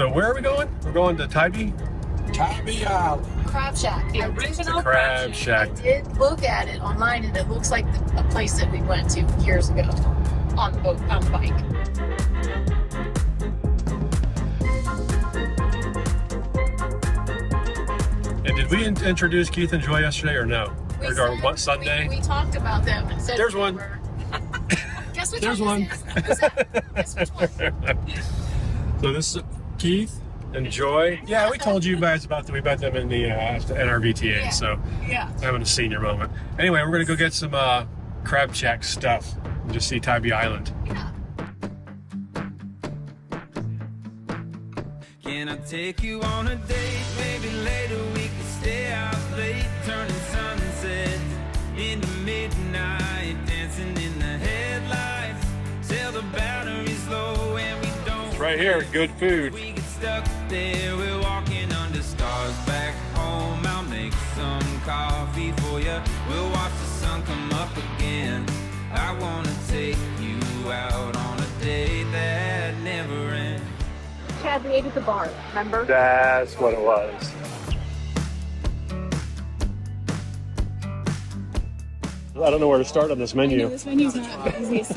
So where are we going? We're going to Tybee? Tybee Island. Crab Shack. The original Crab Shack. I did look at it online, and it looks like a place that we went to years ago on the boat, on the bike. And did we introduce Keith and Joy yesterday or no? Or what, Sunday? We talked about them and said there's one. Guess which There's one. Guess which one. So this is Keith and Joy. Yeah, we told you guys about that. We met them in the NRVTA. Yeah. So Yeah. having a senior moment. Anyway, we're gonna go get some Crab Shack stuff and just see Tybee Island. Yeah. Can I take you on a date? Maybe later we could stay out late, turning sunset into midnight, dancing in the headlights till the battery's low and we don't. It's right here, good food. We get stuck there, we're walking under stars back home. I'll make some coffee for you. We'll watch the sun come up again. I wanna take you out on a date that never ends. Chad, we ate at the bar, remember? That's what it was. I don't know where to start on this menu. This menu's not the easiest.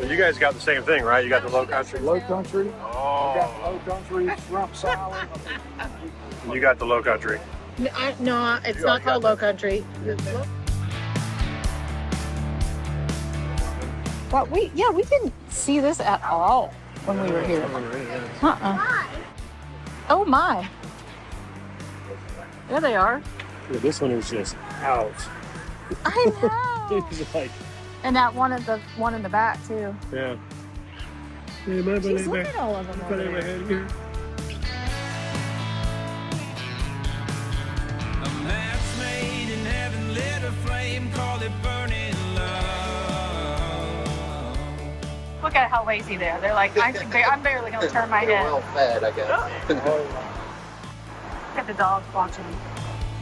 You guys got the same thing, right? You got the Lowcountry. Lowcountry. Oh. I got Lowcountry shrimp salad. You got the Lowcountry. No, it's not called Lowcountry. But we didn't see this at all when we were here. Oh my. There they are. Yeah, this one is just out. I know. It's like, And that one in the back too. yeah. Hey, my Jeez, look at all of them over there. here. A match made in heaven, lit a flame, call it burning love. Look at how lazy they are. They're like, I'm barely gonna turn my head. Well fed, I guess. Look at the dogs watching.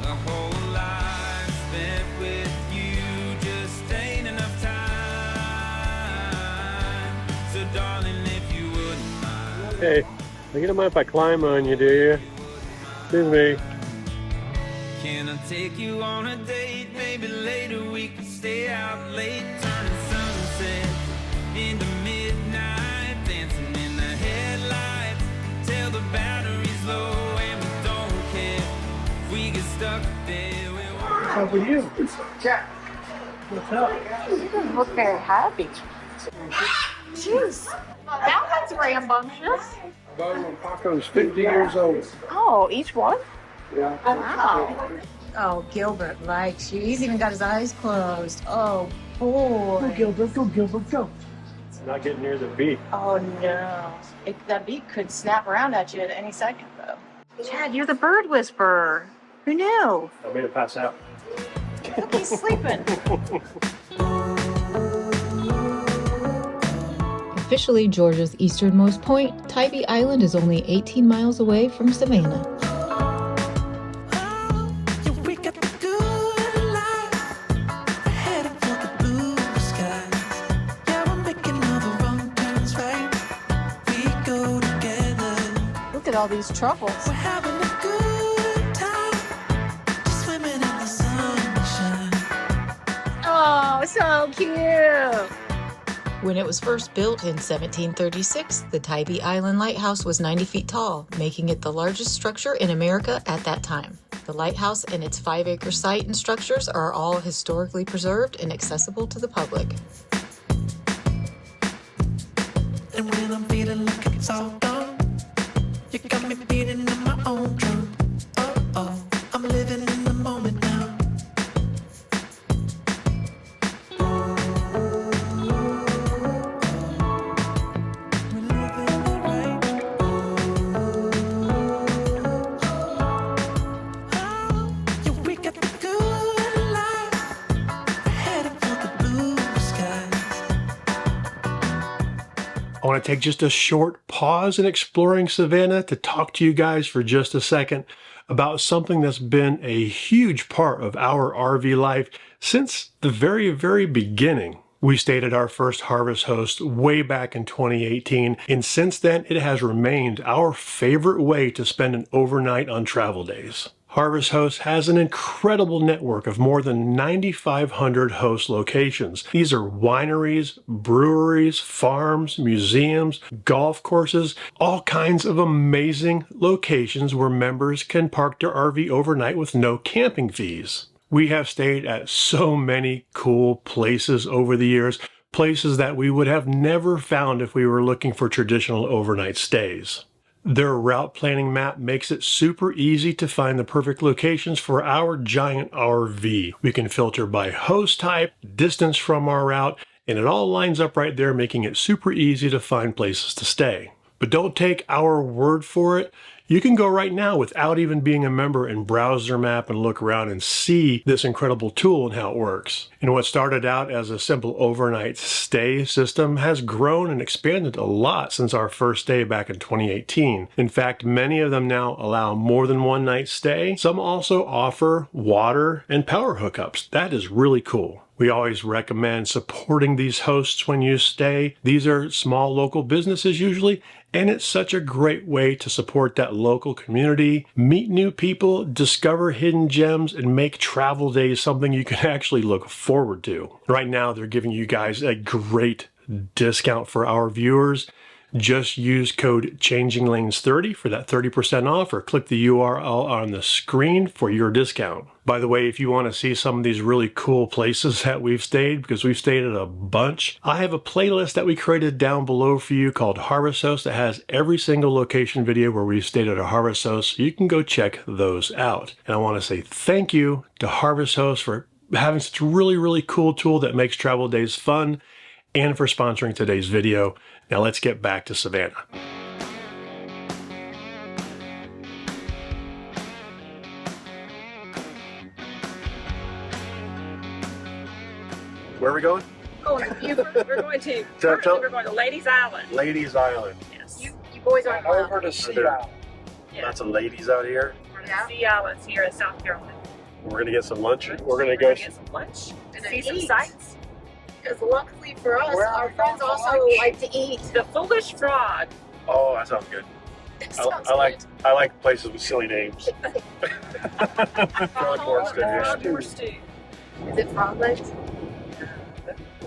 A whole life spent with you just ain't enough time. So darling, if you wouldn't mind. Hey, you don't mind if I climb on you, do you? Excuse me. Can I take you on a date? Maybe later we could stay out late, turning sunset into midnight, dancing in the headlights till the battery's low and we don't care if we get stuck there. How are you? Jack. What's up? You don't look very happy. Jeez. That one's rambunctious. Bo and Paco's 50 years old. Oh, each one? Yeah. Wow. Oh, Gilbert likes you. He's even got his eyes closed. Oh, boy. Go, Gilbert, go, Gilbert, go. It's not getting near the beak. Oh, no. That beak could snap around at you at any second, though. Chad, you're the bird whisperer. Who knew? I made it pass out. Look, he's sleeping. Officially Georgia's easternmost point, Tybee Island is only 18 miles away from Savannah. Look at all these truffles. We're having a good time, just swimming in the sunshine. Oh, so cute. When it was first built in 1736, the Tybee Island Lighthouse was 90 feet tall, making it the largest structure in America at that time. The lighthouse and its 5-acre site and structures are all historically preserved and accessible to the public. And when I'm feeling like it's all gone, you got me beating in my own drum. Oh, oh, I'm living in the moment now. I want to take just a short pause in exploring Savannah to talk to you guys for just a second about something that's been a huge part of our RV life since the very, very beginning. We stayed at our first Harvest Host way back in 2018, and since then it has remained our favorite way to spend an overnight on travel days. Harvest Host has an incredible network of more than 9,500 host locations. These are wineries, breweries, farms, museums, golf courses, all kinds of amazing locations where members can park their RV overnight with no camping fees. We have stayed at so many cool places over the years, places that we would have never found if we were looking for traditional overnight stays. Their route planning map makes it super easy to find the perfect locations for our giant RV. We can filter by host type, distance from our route, and it all lines up right there, making it super easy to find places to stay. But don't take our word for it. You can go right now without even being a member and browse their map and look around and see this incredible tool and how it works. And what started out as a simple overnight stay system has grown and expanded a lot since our first day back in 2018. In fact, many of them now allow more than one night stay. Some also offer water and power hookups. That is really cool. We always recommend supporting these hosts when you stay. These are small local businesses usually, and it's such a great way to support that local community, meet new people, discover hidden gems, and make travel days something you can actually look forward to. Right now, they're giving you guys a great discount for our viewers. Just use code CHANGINGLANES30 for that 30% off, or click the URL on the screen for your discount. By the way, if you want to see some of these really cool places that we've stayed, because we've stayed at a bunch, I have a playlist that we created down below for you called Harvest Host that has every single location video where we've stayed at a Harvest Host, so you can go check those out. And I want to say thank you to Harvest Host for having such a really, really cool tool that makes travel days fun, and for sponsoring today's video. Now let's get back to Savannah. Where are we going? Going to Beaufort. We're going to we're going to Ladies Island. Ladies Island. Yes. You boys aren't Over to Sea Island. Yeah. Lots of ladies out here. We're going to Sea Islands here in South Carolina. We're gonna get some lunch. We're gonna go. Get some lunch. And See eat. some sights. Because luckily for us, Where are our we friends going for also lunch? like to eat. The Foolish Frog. Oh, that sounds good. Sounds I like places with silly names. Frogmore stew. Frogmore stew. good. Is it frog legs?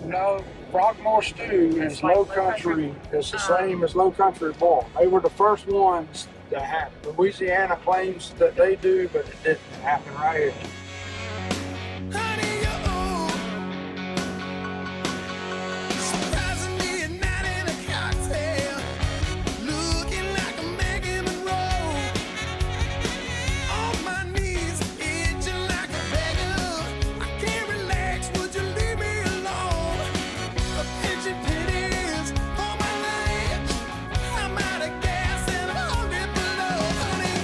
No, Frogmore stew It's is like Lowcountry. It's the same as Lowcountry Boil. They were the first ones that happened. Louisiana claims that they do, but it didn't happen right here. Honey, you're old. Surprisingly, a night in a cocktail. Looking like a Megan Monroe. On my knees, itching like a beggar. I can't relax, would you leave me alone? A pigeon pennies on my legs. I'm out of gas and I'm hungry below. Honey,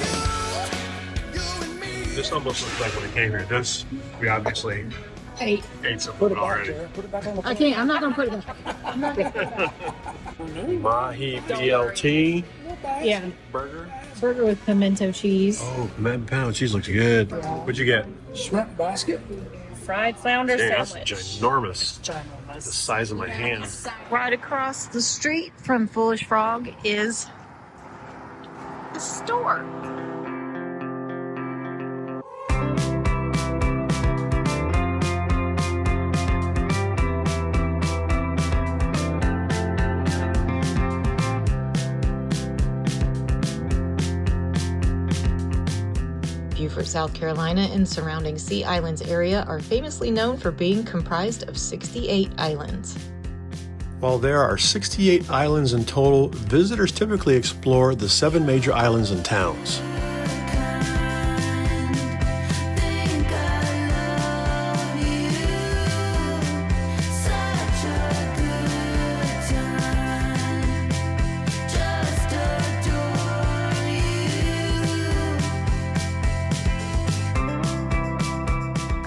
you and me. This almost looks like when we came here. This, we obviously Hey, ate some Put food it back already. there. Put it back on the I can't. I'm not going to put it back. I'm not going to put it back. Mahi BLT Yeah. burger. Burger with pimento cheese. Oh, pound cheese looks good. What'd you get? shrimp basket. Fried flounder Yeah, that's sandwich. ginormous. The size of my hand. Right across the street from Foolish Frog is the store. Beaufort, South Carolina and surrounding Sea Islands area are famously known for being comprised of 68 islands. While there are 68 islands in total, visitors typically explore the 7 major islands and towns.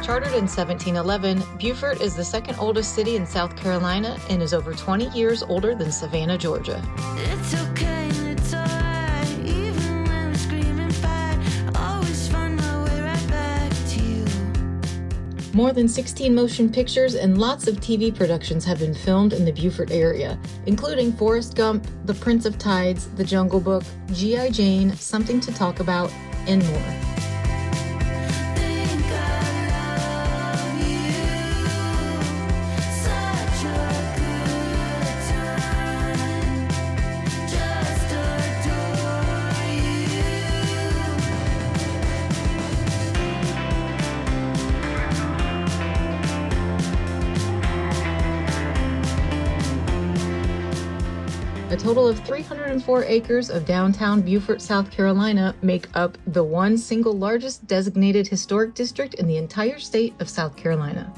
Chartered in 1711, Beaufort is the second oldest city in South Carolina and is over 20 years older than Savannah, Georgia. It's okay and it's alright, even when we're screaming fight. Always More than 16 motion pictures and lots of TV productions have been filmed in the Beaufort area, including Forrest Gump, The Prince of Tides, The Jungle Book, G.I. Jane, Something to Talk About, and more. A total of 304 acres of downtown Beaufort, South Carolina make up the one single largest designated historic district in the entire state of South Carolina.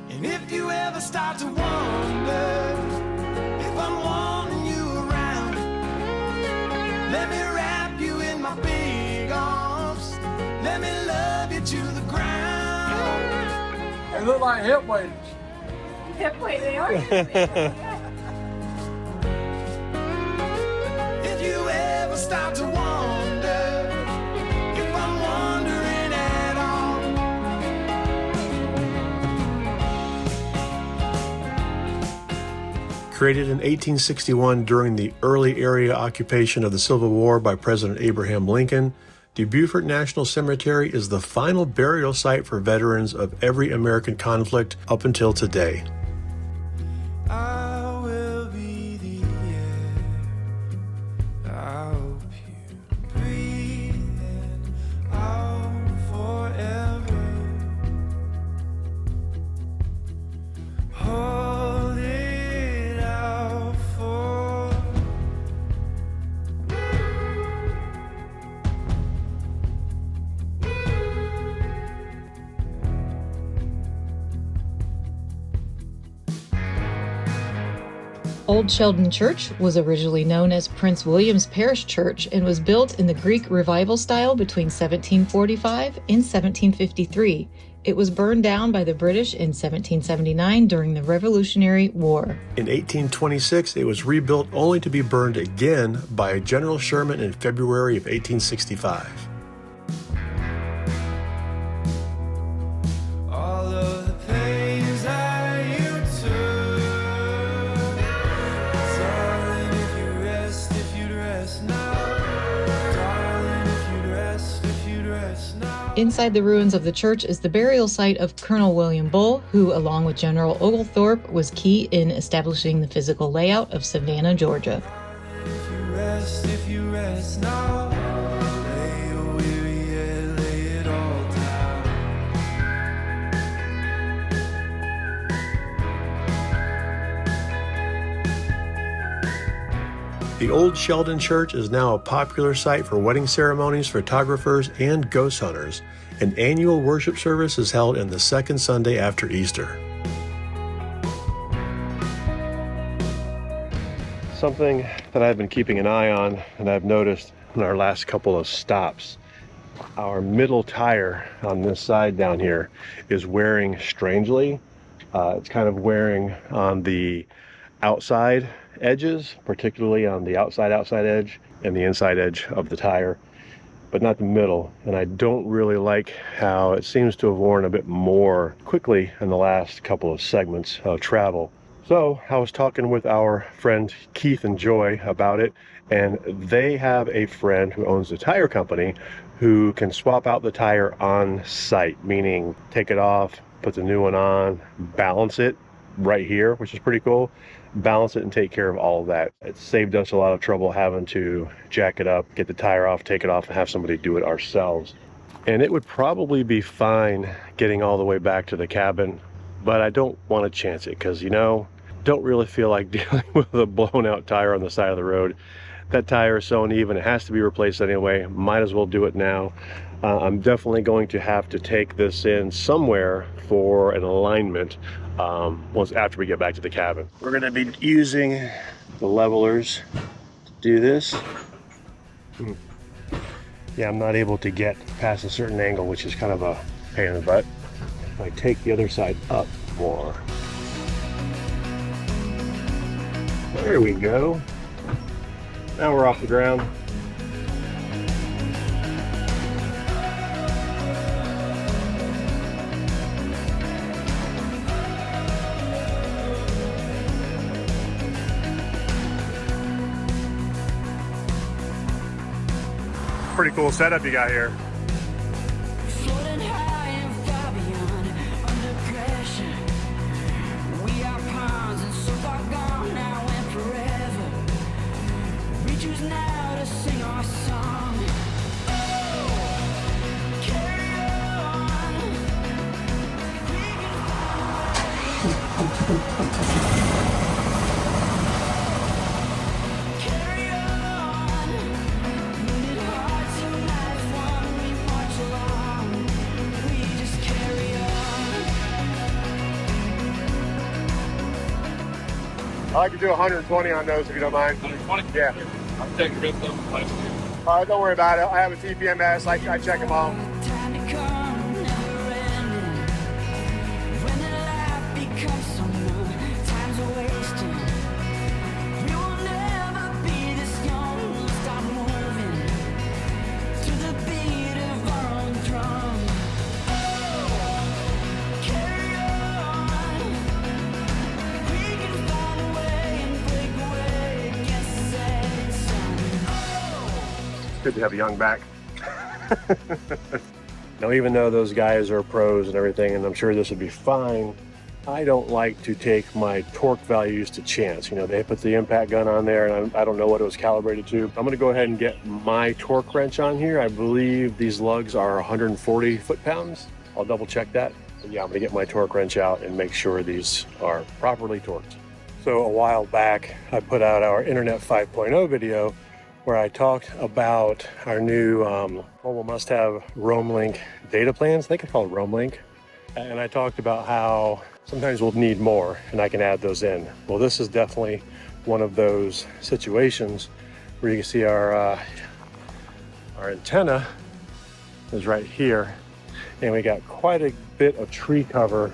And if you ever start to wonder if I'm wanting you around, let me wrap you in my big arms, let me love you to the ground. They look like hip waders. Hip weight, they are hip weight. If you ever start to wonder if I'm wondering at all. Created in 1861 during the early area occupation of the Civil War by President Abraham Lincoln, the Beaufort National Cemetery is the final burial site for veterans of every American conflict up until today. I will be the air. I hope you breathe in out forever. Hold it out for. Old Sheldon Church was originally known as Prince William's Parish Church and was built in the Greek Revival style between 1745 and 1753. It was burned down by the British in 1779 during the Revolutionary War. In 1826, it was rebuilt only to be burned again by General Sherman in February of 1865. All of the pains that you took. Darling, if you rest, if you'd rest now. Darling, if you'd rest now. Inside the ruins of the church is the burial site of Colonel William Bull, who, along with General Oglethorpe, was key in establishing the physical layout of Savannah, Georgia. If you rest now. Lay your weary head, lay it all down. The Old Sheldon Church is now a popular site for wedding ceremonies, photographers, and ghost hunters. An annual worship service is held in the second Sunday after Easter. Something that I've been keeping an eye on and I've noticed in our last couple of stops, our middle tire on this side down here is wearing strangely. It's kind of wearing on the outside edges, particularly on the outside edge and the inside edge of the tire, but not the middle. And I don't really like how it seems to have worn a bit more quickly in the last couple of segments of travel. So I was talking with our friend Keith and Joy about it, and they have a friend who owns a tire company who can swap out the tire on site, meaning take it off, put the new one on, balance it right here, which is pretty cool. Balance it and take care of all of that. It saved us a lot of trouble having to jack it up, get the tire off, take it off, and have somebody do it ourselves. And it would probably be fine getting all the way back to the cabin, but I don't want to chance it because, you know, don't really feel like dealing with a blown out tire on the side of the road. That tire is so uneven, it has to be replaced anyway. Might as well do it now. I'm definitely going to have to take this in somewhere for an alignment once after we get back to the cabin. We're going to be using the levelers to do this. Yeah, I'm not able to get past a certain angle, which is kind of a pain in the butt. If I take the other side up more. There we go. Now we're off the ground. pretty cool setup you got here. Floating high and far beyond, under pressure. We are pawns and so far gone now and forever. We choose now to sing our song. Oh, carry on. Carry on. Wounded hearts unite as one. We march along. We just carry on. I like to do 120 on those if you don't mind. 120? Yeah. I'm taking risks on the place. Don't worry about it. I have a TPMS. I check them all. Time to come, never ending. When the life becomes so numb, time's a wasting. We will never be this young. We'll stop moving to the beat of our own drum. Oh, carry on. We can find a way and break away against the setting sun. It's good to have a young back. Now, even though those guys are pros and everything, and I'm sure this would be fine, I don't like to take my torque values to chance. You know, they put the impact gun on there, and I don't know what it was calibrated to. I'm gonna go ahead and get my torque wrench on here. I believe these lugs are 140 foot-pounds. I'll double check that. But yeah, I'm gonna get my torque wrench out and make sure these are properly torqued. So a while back, I put out our Internet 5.0 video where I talked about our new mobile must-have RoamLink data plans. I think it's called RoamLink. And I talked about how sometimes we'll need more and I can add those in. Well, this is definitely one of those situations where you can see our antenna is right here. And we got quite a bit of tree cover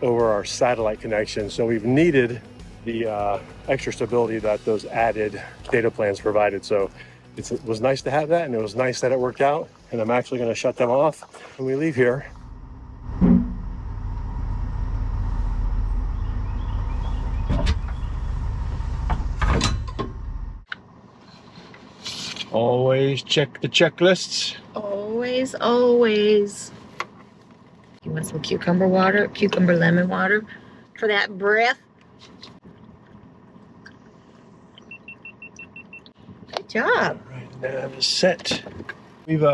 over our satellite connection. So we've needed the extra stability that those added data plans provided. So it was nice to have that, and it was nice that it worked out. And I'm actually going to shut them off when we leave here. Always check the checklists. Always, always. You want some cucumber water, cucumber lemon water for that breath? Good job. Right, nav is set. We've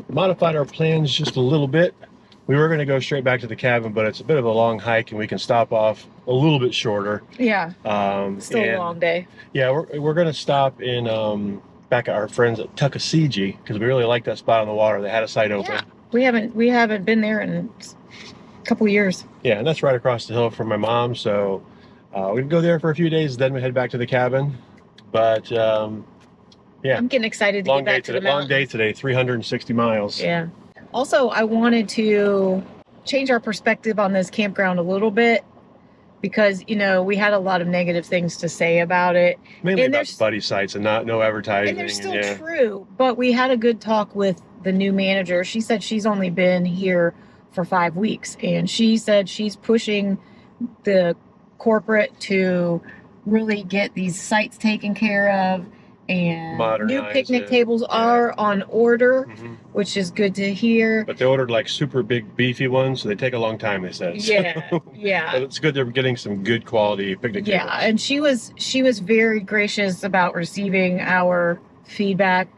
modified our plans just a little bit. We were going to go straight back to the cabin, but it's a bit of a long hike, and we can stop off a little bit shorter. Yeah. Still a long day. Yeah, we're going to stop in back at our friends at Tuckaseegee because we really like that spot on the water. They had a site open. Yeah. We haven't been there in a couple years. Yeah, and that's right across the hill from my mom. So we'd go there for a few days, then we head back to the cabin. But yeah, I'm getting excited to get back to the mountains. Long day today, 360 miles. Yeah. Also, I wanted to change our perspective on this campground a little bit because, you know, we had a lot of negative things to say about it. Mainly about the buddy sites and no advertising. And they're still true. But we had a good talk with the new manager. She said she's only been here for 5 weeks. And she said she's pushing the corporate to really get these sites taken care of. And new picnic tables are on order, which is good to hear. But they ordered like super big beefy ones, so they take a long time, they said. Yeah, yeah. But it's good they're getting some good quality picnic tables. Yeah, and she was very gracious about receiving our feedback,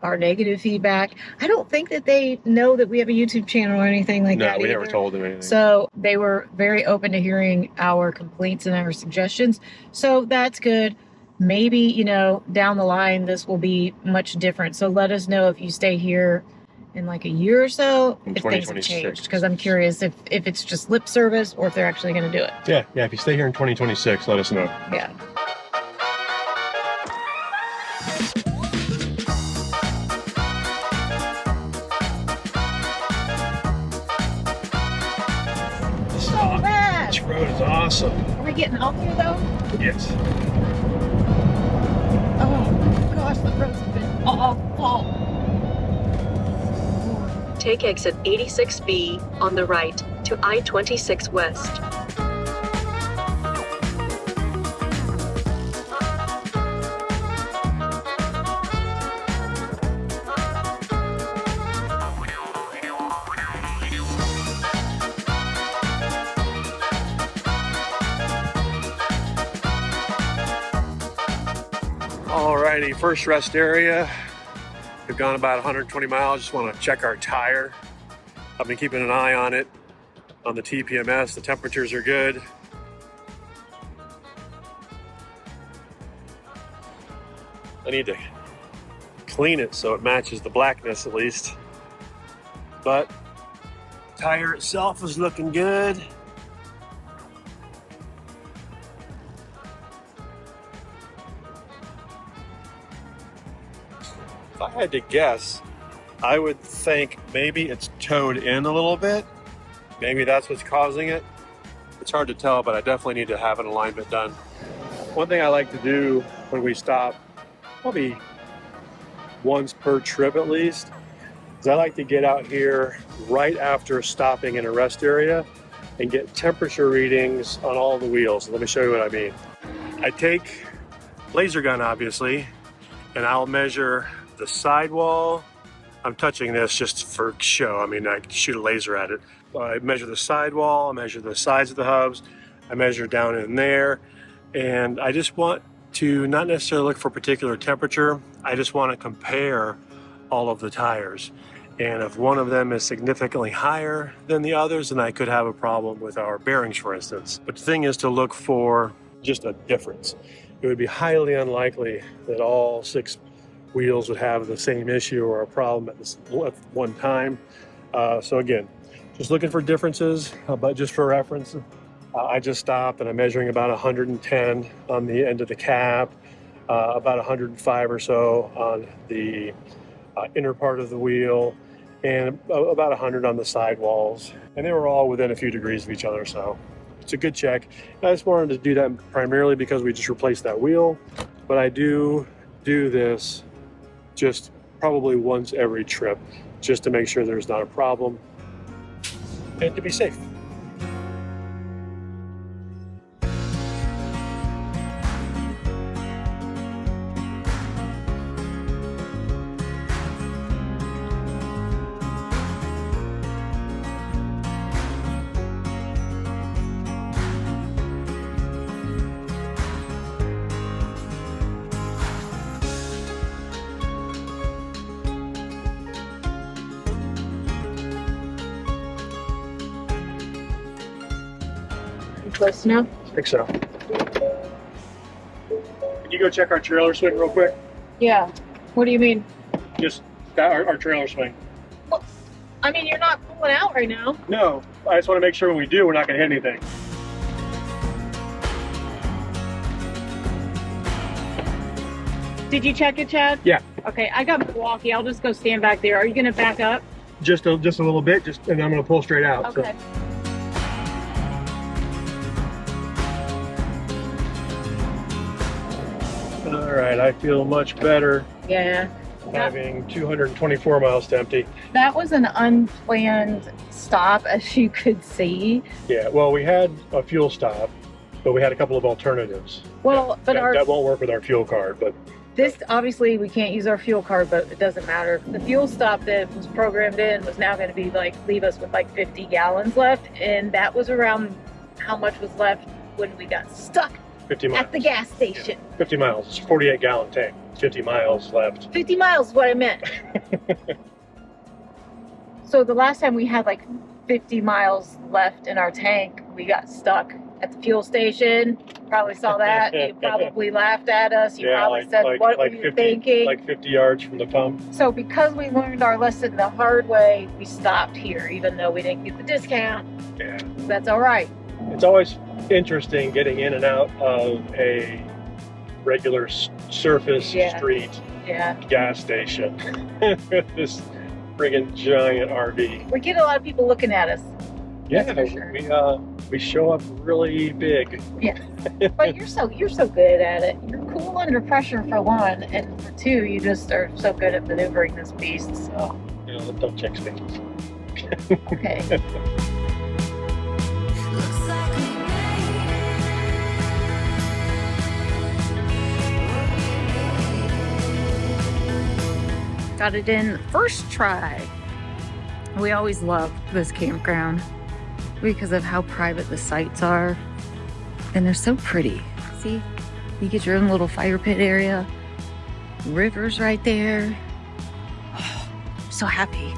our negative feedback. I don't think that they know that we have a YouTube channel or anything like that. No, we either. never told them anything. So they were very open to hearing our complaints and our suggestions. So that's good. Maybe, you know, down the line, this will be much different. So let us know if you stay here in like a year or so, if things have changed. Because I'm curious if it's just lip service or if they're actually going to do it. Yeah. If you stay here in 2026, let us know. Yeah. So bad. This road is awesome. Are we getting off here though? Yes. Oh gosh, the roads have been awful. Take exit 86B on the right to I-26 West. Alrighty, first rest area. We've gone about 120 miles. Just want to check our tire. I've been keeping an eye on it on the TPMS. The temperatures are good. I need to clean it so it matches the blackness at least. But tire itself is looking good. If I had to guess, I would think maybe it's towed in a little bit. Maybe that's what's causing it. It's hard to tell, but I definitely need to have an alignment done. One thing I like to do when we stop, probably once per trip at least, is I like to get out here right after stopping in a rest area and get temperature readings on all the wheels. Let me show you what I mean. I take laser gun, obviously, and I'll measure the sidewall. I'm touching this just for show. I mean, I shoot a laser at it. I measure the sidewall, I measure the sides of the hubs, I measure down in there, and I just want to not necessarily look for a particular temperature. I just want to compare all of the tires. And if one of them is significantly higher than the others, then I could have a problem with our bearings, for instance. But the thing is to look for just a difference. It would be highly unlikely that all 6 wheels would have the same issue or a problem at one time. So again, just looking for differences, but just for reference, I just stopped and I'm measuring about 110 on the end of the cap, about 105 or so on the inner part of the wheel, and about 100 on the sidewalls. And they were all within a few degrees of each other, so it's a good check. And I just wanted to do that primarily because we just replaced that wheel, but I do this just probably once every trip, just to make sure there's not a problem and to be safe. Close enough? I think so. Can you go check our trailer swing real quick? Yeah. What do you mean? Just our trailer swing. Well, I mean, you're not pulling out right now. No, I just want to make sure when we do, we're not going to hit anything. Did you check it, Chad? Yeah. Okay, I got Milwaukee. I'll just go stand back there. Are you going to back up? Just a little bit, and then I'm going to pull straight out. Okay. So. All right, I feel much better Yeah. having 224 miles to empty. That was an unplanned stop, as you could see. Yeah, well, we had a fuel stop, but we had a couple of alternatives. Well, but that won't work with our fuel card, but this, obviously, we can't use our fuel card, but it doesn't matter. The fuel stop that was programmed in was now going to be leave us with 50 gallons left. And that was around how much was left when we got stuck 50 miles. at the gas station. 50 miles. It's a 48-gallon tank. 50 miles left. 50 miles is what I meant. So the last time we had 50 miles left in our tank, we got stuck at the fuel station. Probably saw that. You probably laughed at us. You probably said, what were you thinking? 50 yards from the pump. So because we learned our lesson the hard way, we stopped here, even though we didn't get the discount. Yeah. That's all right. It's always interesting getting in and out of a regular surface street gas station with this friggin' giant RV. We get a lot of people looking at us. Yeah, That's for sure. we show up really big. Yeah, but you're so good at it. You're cool under pressure for one, and for two, you just are so good at maneuvering this beast. So Don't check space. okay. Got it in first try. We always loved this campground because of how private the sites are. And they're so pretty. See, you get your own little fire pit area. River's right there. Oh, I'm so happy.